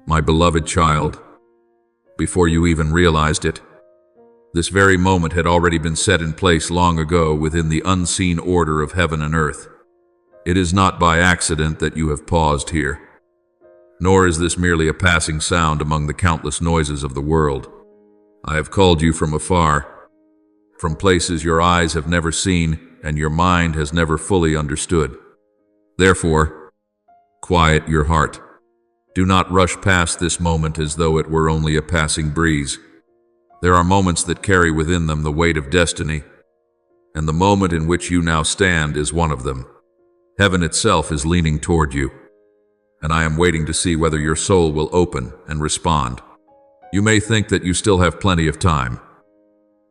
My beloved child, before you even realized it, this very moment had already been set in place long ago within the unseen order of heaven and earth. It is not by accident that you have paused here, nor is this merely a passing sound among the countless noises of the world. I have called you from afar, from places your eyes have never seen and your mind has never fully understood. Therefore, quiet your heart. Do not rush past this moment as though it were only a passing breeze. There are moments that carry within them the weight of destiny, and the moment in which you now stand is one of them. Heaven itself is leaning toward you, and I am waiting to see whether your soul will open and respond. You may think that you still have plenty of time,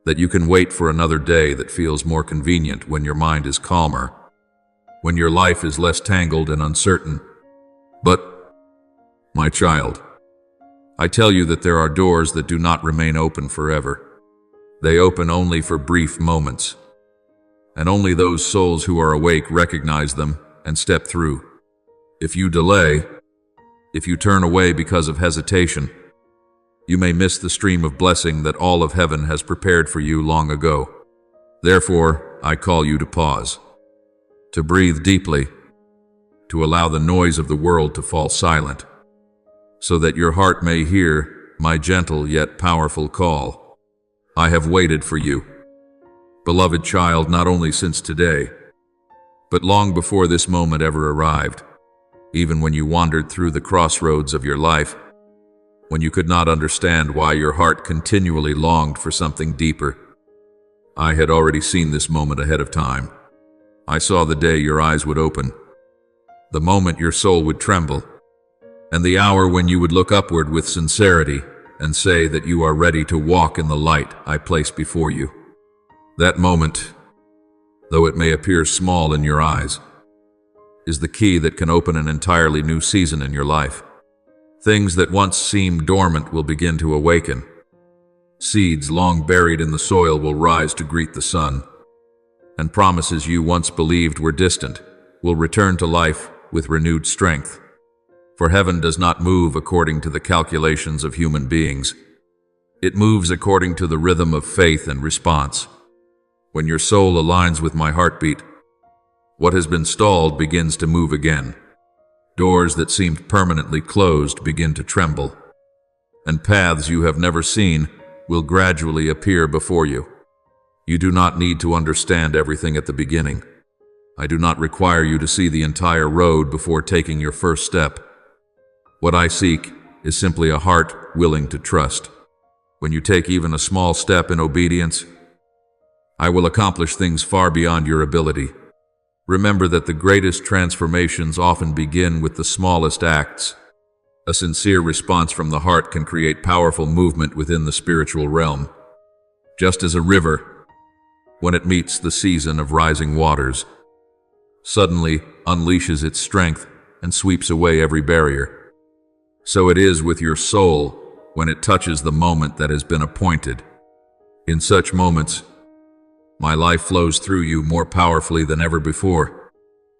that you can wait for another day that feels more convenient when your mind is calmer, when your life is less tangled and uncertain. But, my child, I tell you that there are doors that do not remain open forever. They open only for brief moments, and only those souls who are awake recognize them and step through. If you delay, if you turn away because of hesitation, you may miss the stream of blessing that all of heaven has prepared for you long ago. Therefore, I call you to pause, to breathe deeply, to allow the noise of the world to fall silent, so that your heart may hear my gentle yet powerful call. I have waited for you, beloved child, not only since today, but long before this moment ever arrived, even when you wandered through the crossroads of your life, when you could not understand why your heart continually longed for something deeper. I had already seen this moment ahead of time. I saw the day your eyes would open, the moment your soul would tremble, and the hour when you would look upward with sincerity and say that you are ready to walk in the light I placed before you. That moment, though it may appear small in your eyes, is the key that can open an entirely new season in your life. Things that once seemed dormant will begin to awaken. Seeds long buried in the soil will rise to greet the sun, and promises you once believed were distant will return to life with renewed strength. For heaven does not move according to the calculations of human beings. It moves according to the rhythm of faith and response. When your soul aligns with my heartbeat, what has been stalled begins to move again. Doors that seemed permanently closed begin to tremble, and paths you have never seen will gradually appear before you. You do not need to understand everything at the beginning. I do not require you to see the entire road before taking your first step. What I seek is simply a heart willing to trust. When you take even a small step in obedience, I will accomplish things far beyond your ability. Remember that the greatest transformations often begin with the smallest acts. A sincere response from the heart can create powerful movement within the spiritual realm. Just as a river, when it meets the season of rising waters, suddenly unleashes its strength and sweeps away every barrier, so it is with your soul when it touches the moment that has been appointed. In such moments, my life flows through you more powerfully than ever before.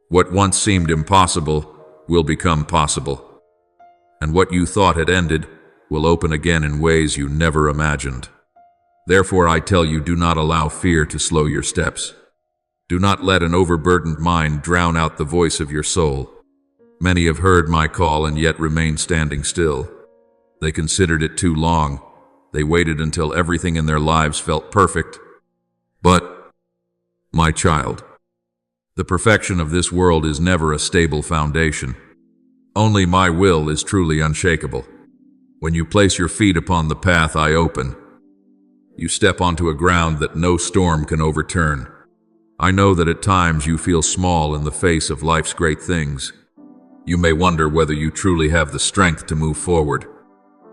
What once seemed impossible will become possible, and what you thought had ended will open again in ways you never imagined. Therefore, I tell you, do not allow fear to slow your steps. Do not let an overburdened mind drown out the voice of your soul. Many have heard my call and yet remain standing still. They considered it too long. They waited until everything in their lives felt perfect. But, my child, the perfection of this world is never a stable foundation. Only my will is truly unshakable. When you place your feet upon the path I open, you step onto a ground that no storm can overturn. I know that at times you feel small in the face of life's great things. You may wonder whether you truly have the strength to move forward.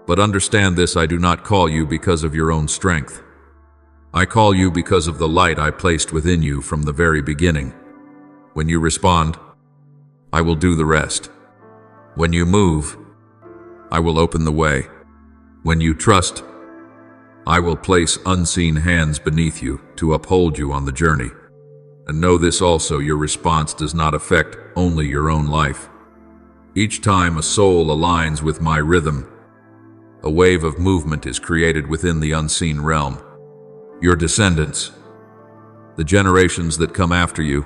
But understand this, I do not call you because of your own strength. I call you because of the light I placed within you from the very beginning. When you respond, I will do the rest. When you move, I will open the way. When you trust, I will place unseen hands beneath you to uphold you on the journey. And know this also, your response does not affect only your own life. Each time a soul aligns with my rhythm, a wave of movement is created within the unseen realm. Your descendants, the generations that come after you,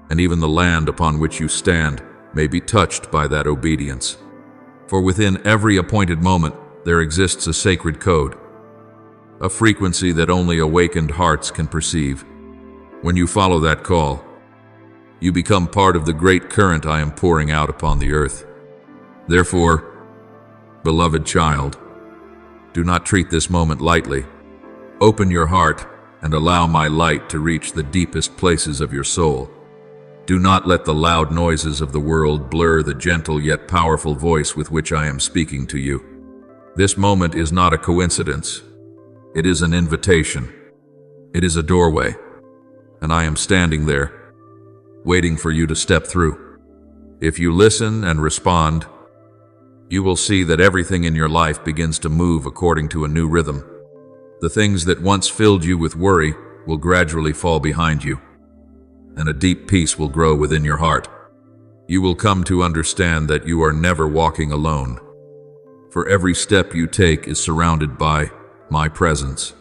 and even the land upon which you stand may be touched by that obedience. For within every appointed moment there exists a sacred code, a frequency that only awakened hearts can perceive. When you follow that call, you become part of the great current I am pouring out upon the earth. Therefore, beloved child, do not treat this moment lightly. Open your heart and allow my light to reach the deepest places of your soul. Do not let the loud noises of the world blur the gentle yet powerful voice with which I am speaking to you. This moment is not a coincidence. It is an invitation. It is a doorway, and I am standing there, waiting for you to step through. If you listen and respond, you will see that everything in your life begins to move according to a new rhythm. The things that once filled you with worry will gradually fall behind you, and a deep peace will grow within your heart. You will come to understand that you are never walking alone, for every step you take is surrounded by my presence.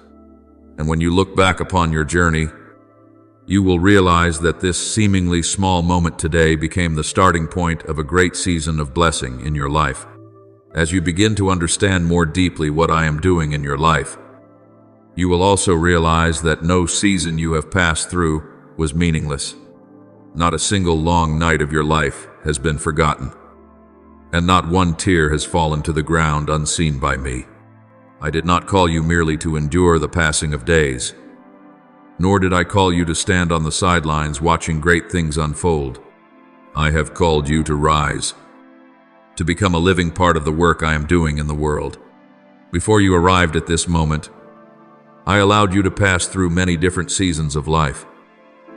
And when you look back upon your journey, you will realize that this seemingly small moment today became the starting point of a great season of blessing in your life. As you begin to understand more deeply what I am doing in your life, you will also realize that no season you have passed through was meaningless. Not a single long night of your life has been forgotten, and not one tear has fallen to the ground unseen by me. I did not call you merely to endure the passing of days, nor did I call you to stand on the sidelines watching great things unfold. I have called you to rise, to become a living part of the work I am doing in the world. Before you arrived at this moment, I allowed you to pass through many different seasons of life.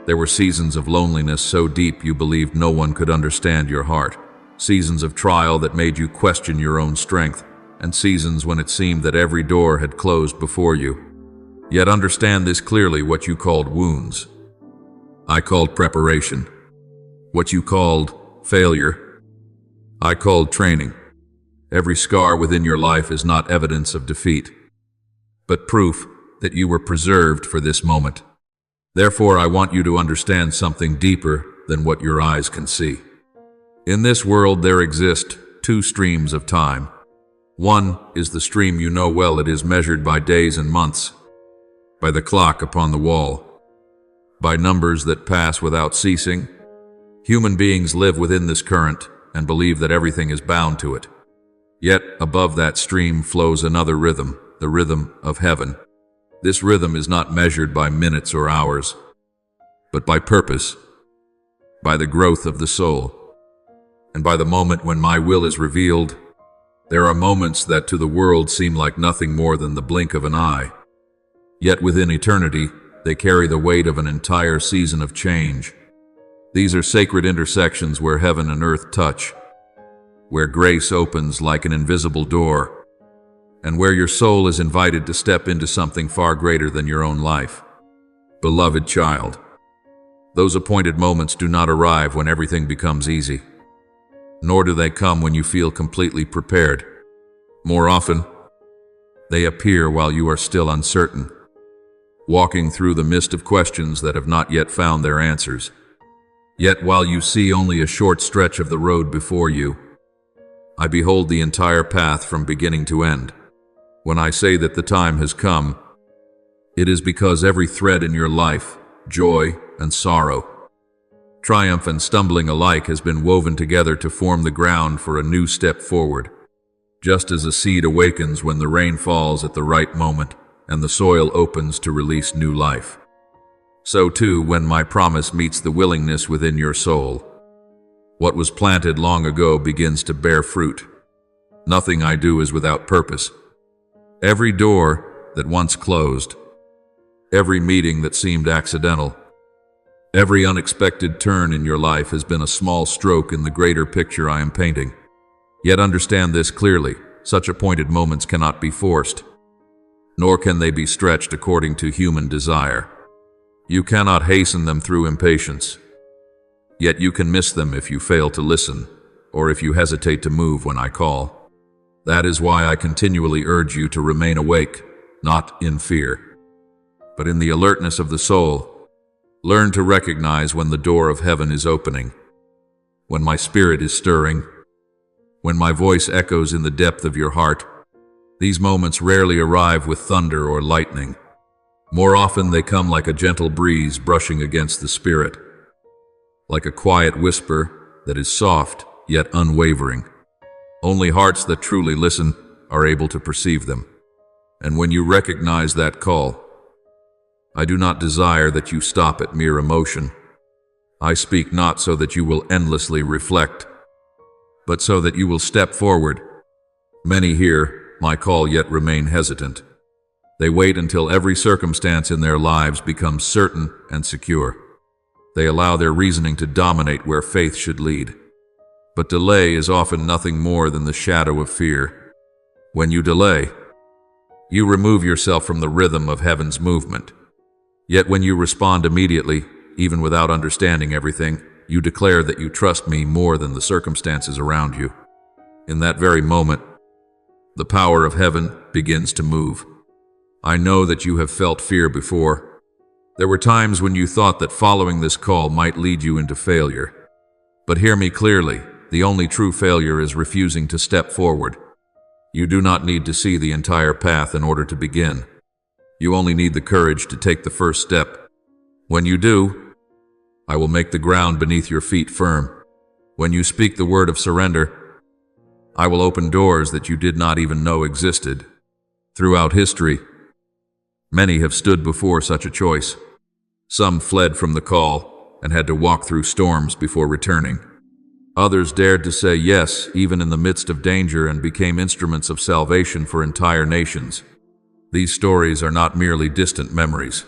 There were seasons of loneliness so deep you believed no one could understand your heart, seasons of trial that made you question your own strength, and seasons when it seemed that every door had closed before you. Yet understand this clearly: what you called wounds, I called preparation. What you called failure, I called training. Every scar within your life is not evidence of defeat, but proof that you were preserved for this moment. Therefore, I want you to understand something deeper than what your eyes can see. In this world, there exist two streams of time. One is the stream you know well. It is measured by days and months, by the clock upon the wall, by numbers that pass without ceasing. Human beings live within this current and believe that everything is bound to it. Yet, above that stream flows another rhythm, the rhythm of heaven. This rhythm is not measured by minutes or hours, but by purpose, by the growth of the soul, and by the moment when my will is revealed. There are moments that to the world seem like nothing more than the blink of an eye. Yet within eternity, they carry the weight of an entire season of change. These are sacred intersections where heaven and earth touch, where grace opens like an invisible door, and where your soul is invited to step into something far greater than your own life. Beloved child, those appointed moments do not arrive when everything becomes easy, nor do they come when you feel completely prepared. More often, they appear while you are still uncertain, walking through the mist of questions that have not yet found their answers. Yet while you see only a short stretch of the road before you, I behold the entire path from beginning to end. When I say that the time has come, it is because every thread in your life, joy and sorrow, triumph and stumbling alike, has been woven together to form the ground for a new step forward. Just as a seed awakens when the rain falls at the right moment and the soil opens to release new life, so too when my promise meets the willingness within your soul, what was planted long ago begins to bear fruit. Nothing I do is without purpose. Every door that once closed, every meeting that seemed accidental, every unexpected turn in your life has been a small stroke in the greater picture I am painting. Yet understand this clearly: such appointed moments cannot be forced, nor can they be stretched according to human desire. You cannot hasten them through impatience, yet you can miss them if you fail to listen or if you hesitate to move when I call. That is why I continually urge you to remain awake, not in fear, but in the alertness of the soul. Learn to recognize when the door of heaven is opening, when my spirit is stirring, when my voice echoes in the depth of your heart. These moments rarely arrive with thunder or lightning. More often they come like a gentle breeze brushing against the spirit, like a quiet whisper that is soft yet unwavering. Only hearts that truly listen are able to perceive them. And when you recognize that call, I do not desire that you stop at mere emotion. I speak not so that you will endlessly reflect, but so that you will step forward. Many hear my call yet remain hesitant. They wait until every circumstance in their lives becomes certain and secure. They allow their reasoning to dominate where faith should lead. But delay is often nothing more than the shadow of fear. When you delay, you remove yourself from the rhythm of heaven's movement. Yet when you respond immediately, even without understanding everything, you declare that you trust me more than the circumstances around you. In that very moment, the power of heaven begins to move. I know that you have felt fear before. There were times when you thought that following this call might lead you into failure. But hear me clearly, the only true failure is refusing to step forward. You do not need to see the entire path in order to begin. You only need the courage to take the first step. When you do, I will make the ground beneath your feet firm. When you speak the word of surrender, I will open doors that you did not even know existed. Throughout history, many have stood before such a choice. Some fled from the call and had to walk through storms before returning. Others dared to say yes, even in the midst of danger, and became instruments of salvation for entire nations. These stories are not merely distant memories.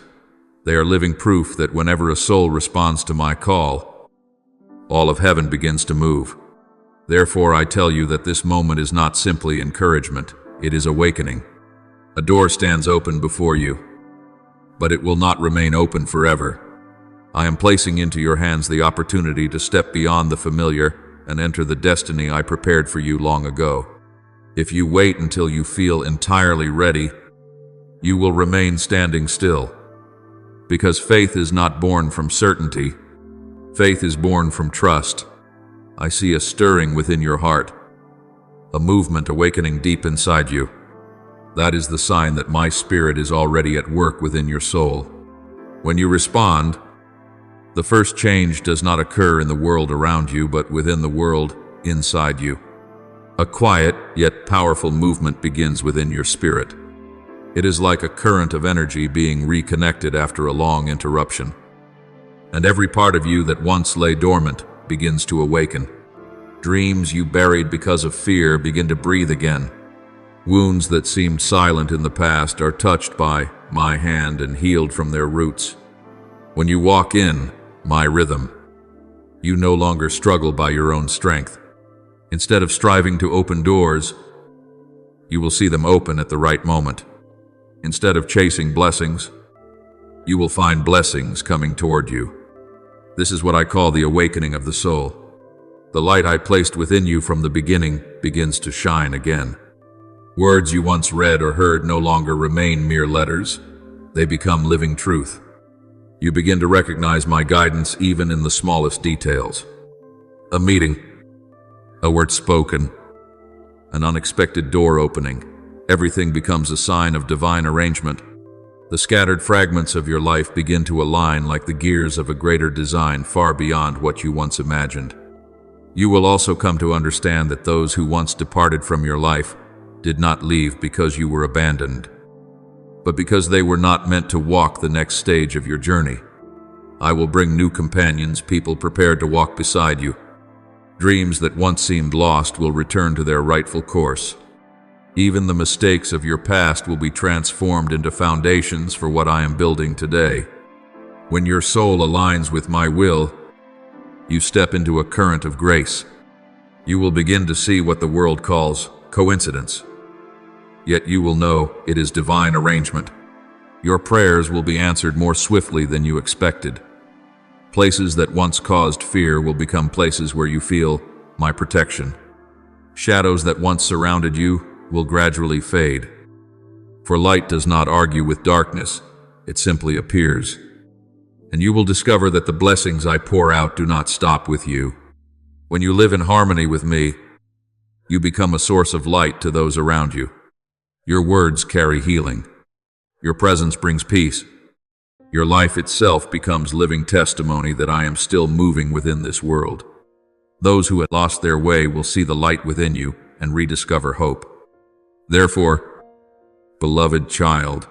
They are living proof that whenever a soul responds to my call, all of heaven begins to move. Therefore, I tell you that this moment is not simply encouragement, it is awakening. A door stands open before you, but it will not remain open forever. I am placing into your hands the opportunity to step beyond the familiar and enter the destiny I prepared for you long ago. If you wait until you feel entirely ready, you will remain standing still. Because faith is not born from certainty, faith is born from trust. I see a stirring within your heart, a movement awakening deep inside you. That is the sign that my spirit is already at work within your soul. When you respond, the first change does not occur in the world around you, but within the world inside you. A quiet yet powerful movement begins within your spirit. It is like a current of energy being reconnected after a long interruption. And every part of you that once lay dormant begins to awaken. Dreams you buried because of fear begin to breathe again. Wounds that seemed silent in the past are touched by my hand and healed from their roots. When you walk in my rhythm, you no longer struggle by your own strength. Instead of striving to open doors, you will see them open at the right moment. Instead of chasing blessings, you will find blessings coming toward you. This is what I call the awakening of the soul. The light I placed within you from the beginning begins to shine again. Words you once read or heard no longer remain mere letters. They become living truth. You begin to recognize my guidance even in the smallest details. A meeting, a word spoken, an unexpected door opening. Everything becomes a sign of divine arrangement. The scattered fragments of your life begin to align like the gears of a greater design far beyond what you once imagined. You will also come to understand that those who once departed from your life did not leave because you were abandoned, but because they were not meant to walk the next stage of your journey. I will bring new companions, people prepared to walk beside you. Dreams that once seemed lost will return to their rightful course. Even the mistakes of your past will be transformed into foundations for what I am building today. When your soul aligns with my will, you step into a current of grace. You will begin to see what the world calls coincidence. Yet you will know it is divine arrangement. Your prayers will be answered more swiftly than you expected. Places that once caused fear will become places where you feel my protection. Shadows that once surrounded you will gradually fade. For light does not argue with darkness, it simply appears. And you will discover that the blessings I pour out do not stop with you. When you live in harmony with me, you become a source of light to those around you. Your words carry healing. Your presence brings peace. Your life itself becomes living testimony that I am still moving within this world. Those who had lost their way will see the light within you and rediscover hope. Therefore, beloved child,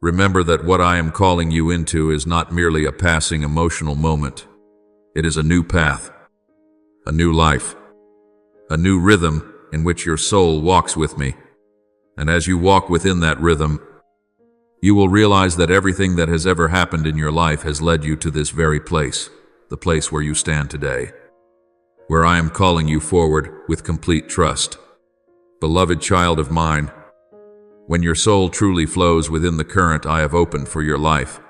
remember that what I am calling you into is not merely a passing emotional moment. It is a new path, a new life, a new rhythm in which your soul walks with me. And as you walk within that rhythm, you will realize that everything that has ever happened in your life has led you to this very place, the place where you stand today, where I am calling you forward with complete trust. Beloved child of mine, when your soul truly flows within the current I have opened for your life,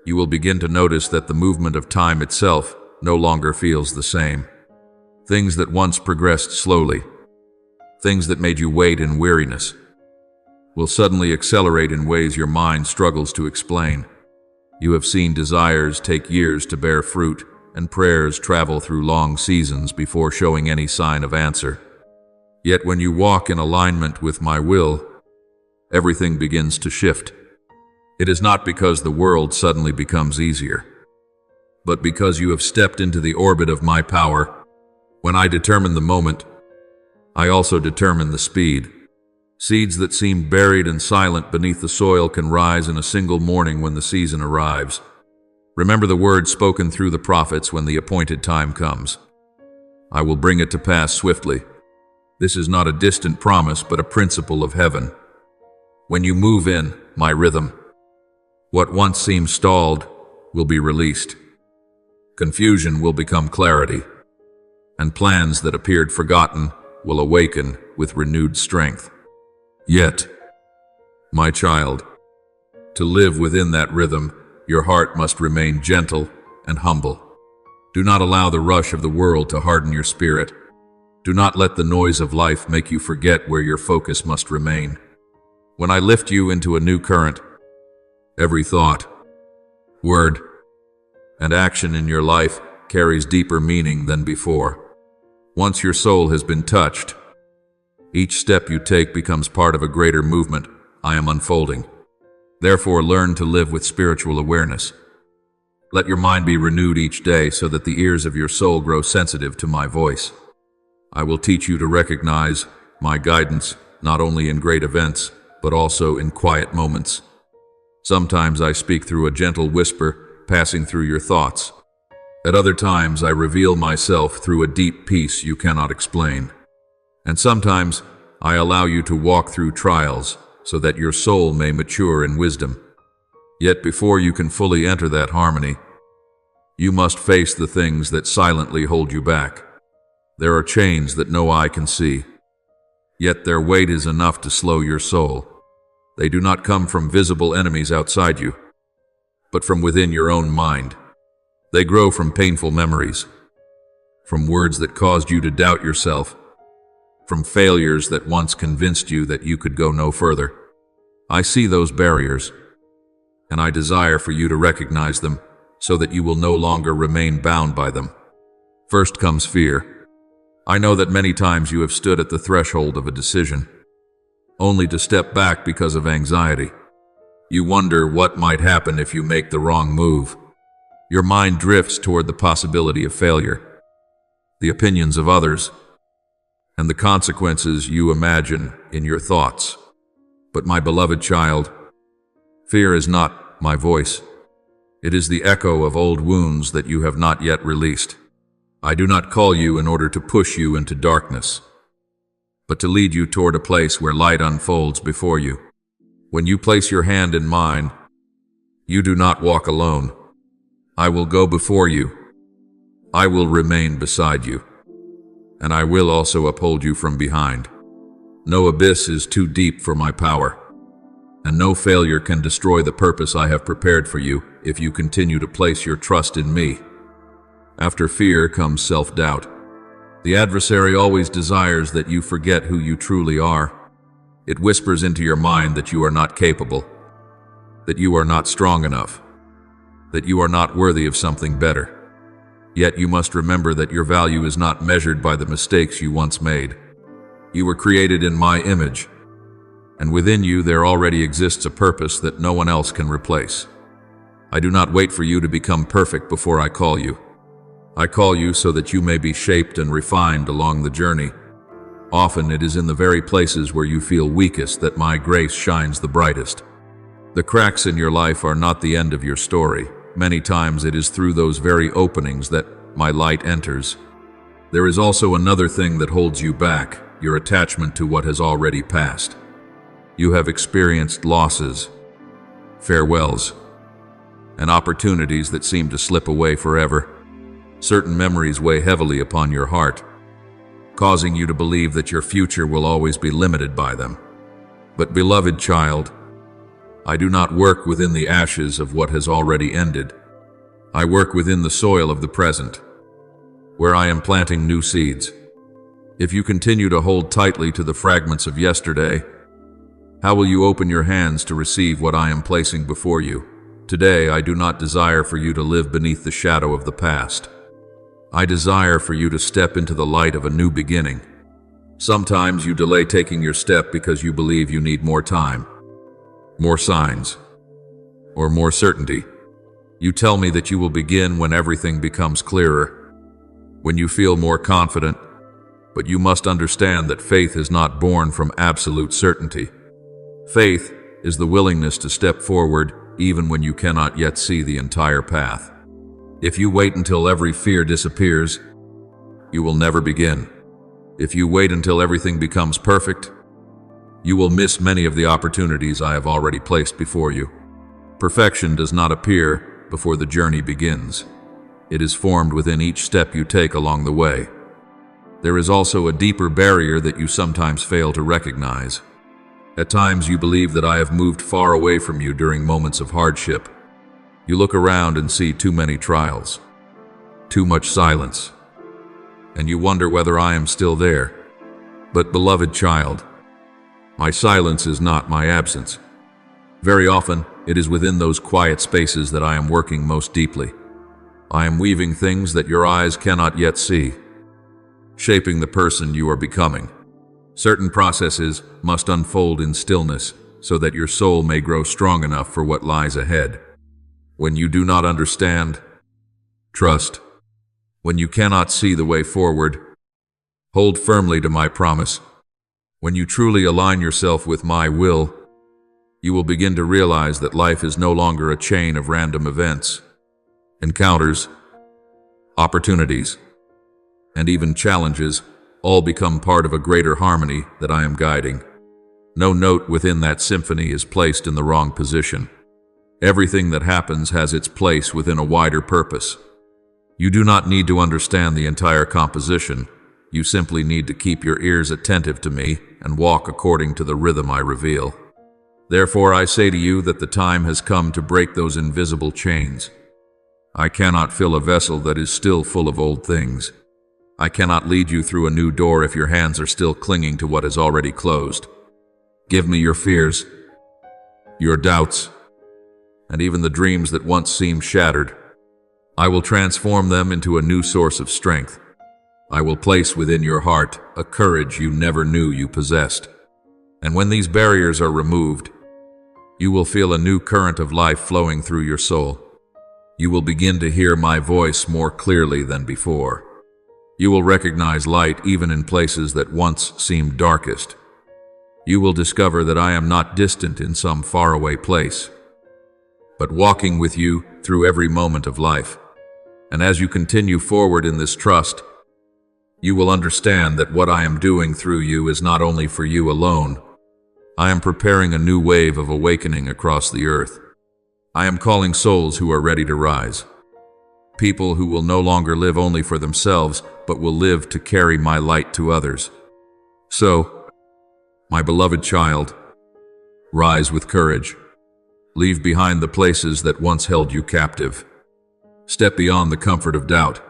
you will begin to notice that the movement of time itself no longer feels the same. Things that once progressed slowly, things that made you wait in weariness, will suddenly accelerate in ways your mind struggles to explain. You have seen desires take years to bear fruit, and prayers travel through long seasons before showing any sign of answer. Yet when you walk in alignment with my will, everything begins to shift. It is not because the world suddenly becomes easier, but because you have stepped into the orbit of my power. When I determine the moment, I also determine the speed. Seeds that seem buried and silent beneath the soil can rise in a single morning when the season arrives. Remember the words spoken through the prophets when the appointed time comes. I will bring it to pass swiftly. This is not a distant promise, but a principle of heaven. When you move in my rhythm, what once seemed stalled will be released. Confusion will become clarity, and plans that appeared forgotten will awaken with renewed strength. Yet, my child, to live within that rhythm, your heart must remain gentle and humble. Do not allow the rush of the world to harden your spirit. Do not let the noise of life make you forget where your focus must remain. When I lift you into a new current, every thought, word, and action in your life carries deeper meaning than before. Once your soul has been touched, each step you take becomes part of a greater movement I am unfolding. Therefore, learn to live with spiritual awareness. Let your mind be renewed each day so that the ears of your soul grow sensitive to my voice. I will teach you to recognize my guidance not only in great events, but also in quiet moments. Sometimes I speak through a gentle whisper passing through your thoughts. At other times I reveal myself through a deep peace you cannot explain. And sometimes I allow you to walk through trials so that your soul may mature in wisdom. Yet before you can fully enter that harmony, you must face the things that silently hold you back. There are chains that no eye can see, yet their weight is enough to slow your soul. They do not come from visible enemies outside you, but from within your own mind. They grow from painful memories, from words that caused you to doubt yourself, from failures that once convinced you that you could go no further. I see those barriers, and I desire for you to recognize them so that you will no longer remain bound by them. First comes fear. I know that many times you have stood at the threshold of a decision, only to step back because of anxiety. You wonder what might happen if you make the wrong move. Your mind drifts toward the possibility of failure, the opinions of others, and the consequences you imagine in your thoughts. But my beloved child, fear is not my voice. It is the echo of old wounds that you have not yet released. I do not call you in order to push you into darkness, but to lead you toward a place where light unfolds before you. When you place your hand in mine, you do not walk alone. I will go before you. I will remain beside you, and I will also uphold you from behind. No abyss is too deep for my power, and no failure can destroy the purpose I have prepared for you if you continue to place your trust in me. After fear comes self-doubt. The adversary always desires that you forget who you truly are. It whispers into your mind that you are not capable, that you are not strong enough, that you are not worthy of something better. Yet you must remember that your value is not measured by the mistakes you once made. You were created in my image, and within you there already exists a purpose that no one else can replace. I do not wait for you to become perfect before I call you. I call you so that you may be shaped and refined along the journey. Often it is in the very places where you feel weakest that my grace shines the brightest. The cracks in your life are not the end of your story. Many times it is through those very openings that my light enters. There is also another thing that holds you back, your attachment to what has already passed. You have experienced losses, farewells, and opportunities that seem to slip away forever. Certain memories weigh heavily upon your heart, causing you to believe that your future will always be limited by them. But beloved child, I do not work within the ashes of what has already ended. I work within the soil of the present, where I am planting new seeds. If you continue to hold tightly to the fragments of yesterday, how will you open your hands to receive what I am placing before you? Today, I do not desire for you to live beneath the shadow of the past. I desire for you to step into the light of a new beginning. Sometimes you delay taking your step because you believe you need more time, more signs, or more certainty. You tell me that you will begin when everything becomes clearer, when you feel more confident, but you must understand that faith is not born from absolute certainty. Faith is the willingness to step forward even when you cannot yet see the entire path. If you wait until every fear disappears, you will never begin. If you wait until everything becomes perfect, you will miss many of the opportunities I have already placed before you. Perfection does not appear before the journey begins. It is formed within each step you take along the way. There is also a deeper barrier that you sometimes fail to recognize. At times you believe that I have moved far away from you during moments of hardship. You look around and see too many trials, too much silence, and you wonder whether I am still there. But beloved child, my silence is not my absence. Very often, it is within those quiet spaces that I am working most deeply. I am weaving things that your eyes cannot yet see, shaping the person you are becoming. Certain processes must unfold in stillness so that your soul may grow strong enough for what lies ahead. When you do not understand, trust. When you cannot see the way forward, hold firmly to my promise. When you truly align yourself with my will, you will begin to realize that life is no longer a chain of random events, encounters, opportunities, and even challenges all become part of a greater harmony that I am guiding. No note within that symphony is placed in the wrong position. Everything that happens has its place within a wider purpose. You do not need to understand the entire composition. You simply need to keep your ears attentive to me and walk according to the rhythm I reveal. Therefore, I say to you that the time has come to break those invisible chains. I cannot fill a vessel that is still full of old things. I cannot lead you through a new door if your hands are still clinging to what is already closed. Give me your fears, your doubts, and even the dreams that once seemed shattered. I will transform them into a new source of strength. I will place within your heart a courage you never knew you possessed. And when these barriers are removed, you will feel a new current of life flowing through your soul. You will begin to hear my voice more clearly than before. You will recognize light even in places that once seemed darkest. You will discover that I am not distant in some faraway place, but walking with you through every moment of life. And as you continue forward in this trust, you will understand that what I am doing through you is not only for you alone. I am preparing a new wave of awakening across the earth. I am calling souls who are ready to rise. People who will no longer live only for themselves, but will live to carry my light to others. So, my beloved child, rise with courage. Leave behind the places that once held you captive. Step beyond the comfort of doubt.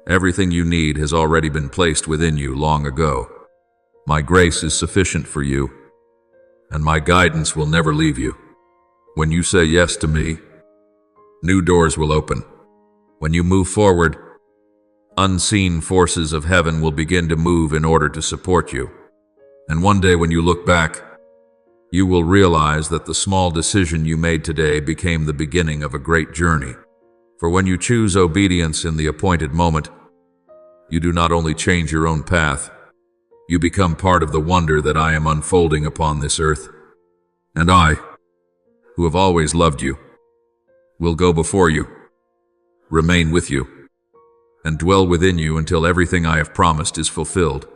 Everything you need has already been placed within you long ago. My grace is sufficient for you, and my guidance will never leave you. When you say yes to me, new doors will open. When you move forward, unseen forces of heaven will begin to move in order to support you. And one day when you look back, you will realize that the small decision you made today became the beginning of a great journey. For when you choose obedience in the appointed moment, you do not only change your own path, you become part of the wonder that I am unfolding upon this earth. And I, who have always loved you, will go before you, remain with you, and dwell within you until everything I have promised is fulfilled.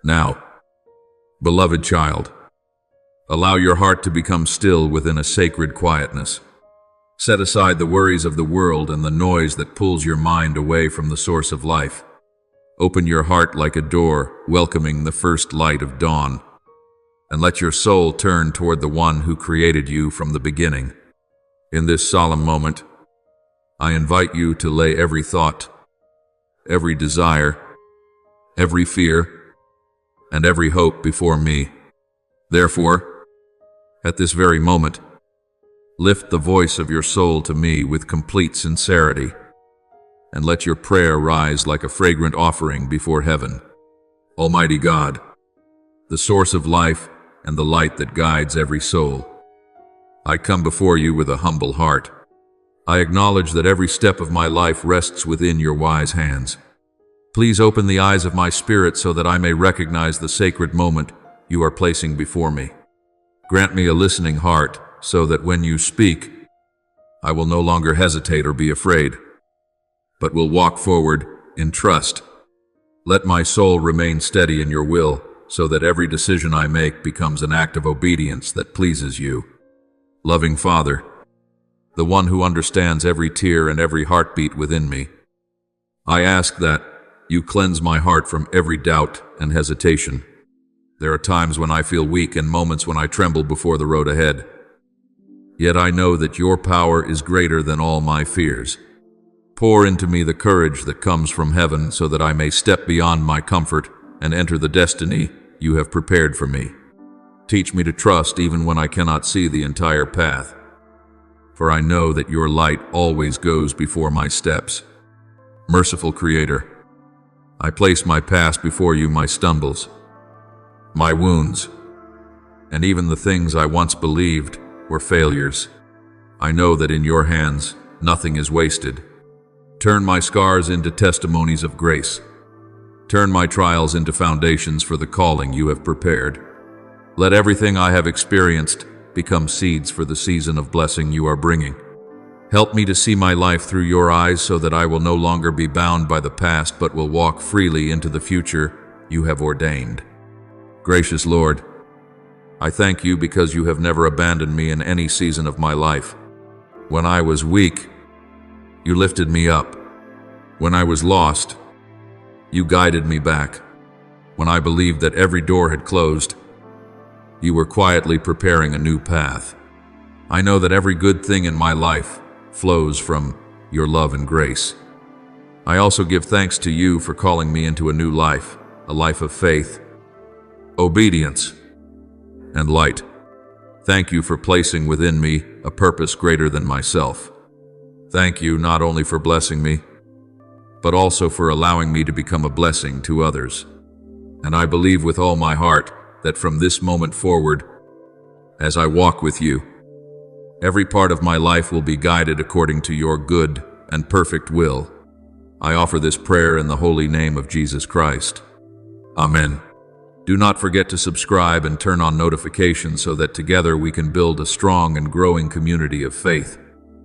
Now, beloved child, allow your heart to become still within a sacred quietness. Set aside the worries of the world and the noise that pulls your mind away from the source of life. Open your heart like a door, welcoming the first light of dawn, and let your soul turn toward the one who created you from the beginning. In this solemn moment, I invite you to lay every thought, every desire, every fear, and every hope before me. Therefore, at this very moment, lift the voice of your soul to me with complete sincerity, and let your prayer rise like a fragrant offering before heaven. Almighty God, the source of life and the light that guides every soul, I come before you with a humble heart. I acknowledge that every step of my life rests within your wise hands. Please open the eyes of my spirit so that I may recognize the sacred moment you are placing before me. Grant me a listening heart so that when you speak, I will no longer hesitate or be afraid, but will walk forward in trust. Let my soul remain steady in your will so that every decision I make becomes an act of obedience that pleases you. Loving Father, the one who understands every tear and every heartbeat within me, I ask that you cleanse my heart from every doubt and hesitation. There are times when I feel weak and moments when I tremble before the road ahead. Yet I know that your power is greater than all my fears. Pour into me the courage that comes from heaven so that I may step beyond my comfort and enter the destiny you have prepared for me. Teach me to trust even when I cannot see the entire path, for I know that your light always goes before my steps. Merciful Creator, I place my past before you, my stumbles, my wounds, and even the things I once believed were failures. I know that in your hands nothing is wasted. Turn my scars into testimonies of grace. Turn my trials into foundations for the calling you have prepared. Let everything I have experienced become seeds for the season of blessing you are bringing. Help me to see my life through your eyes so that I will no longer be bound by the past but will walk freely into the future you have ordained. Gracious Lord, I thank you because you have never abandoned me in any season of my life. When I was weak, you lifted me up. When I was lost, you guided me back. When I believed that every door had closed, you were quietly preparing a new path. I know that every good thing in my life flows from your love and grace. I also give thanks to you for calling me into a new life, a life of faith, obedience, and light. Thank you for placing within me a purpose greater than myself. Thank you not only for blessing me, but also for allowing me to become a blessing to others. And I believe with all my heart that from this moment forward, as I walk with you, every part of my life will be guided according to your good and perfect will. I offer this prayer in the holy name of Jesus Christ. Amen. Do not forget to subscribe and turn on notifications so that together we can build a strong and growing community of faith.